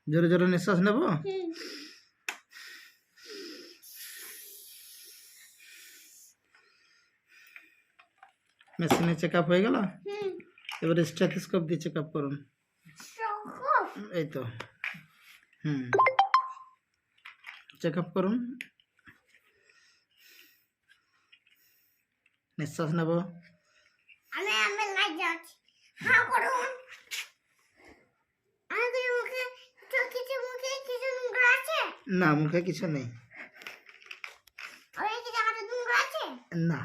জোরে জোরে নিঃশ্বাস নেব। মেশিনে চেক আপ হয়ে গেল, এবারে স্টেথোস্কোপ দিয়ে চেক আপ করুন। এই তো চেক আপ করুন। নিঃশ্বাস নেব। না, মুখে কিছু নেই। না,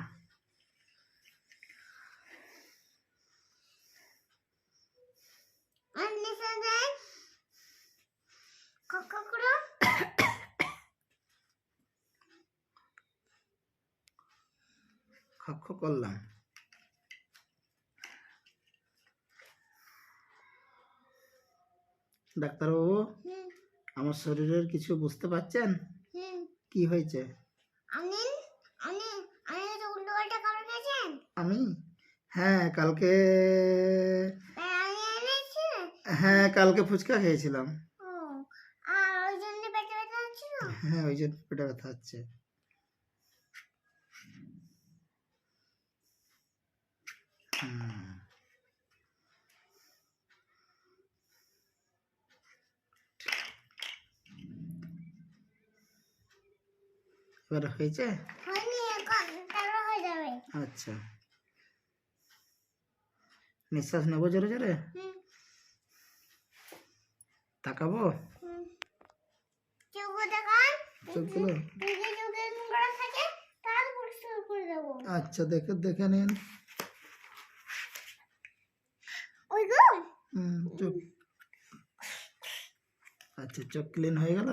খক্ষ করলাম। ডাক্তারবাবু, আমার শরীরের কিছু বুঝতে পারছেন? কি হয়েছে? আমি হ্যাঁ কালকে ফুচকা খেয়েছিলাম। হ্যাঁ, ওই জন্য পেটে ব্যথা হচ্ছে। এবার হয়েছে? আচ্ছা, নিঃশ্বাস নেবো জোরে জোরে। তাকাবো চোখগুলো। আচ্ছা, দেখে নিন। চোখ, আচ্ছা, চোখ ক্লিন হয়ে গেল।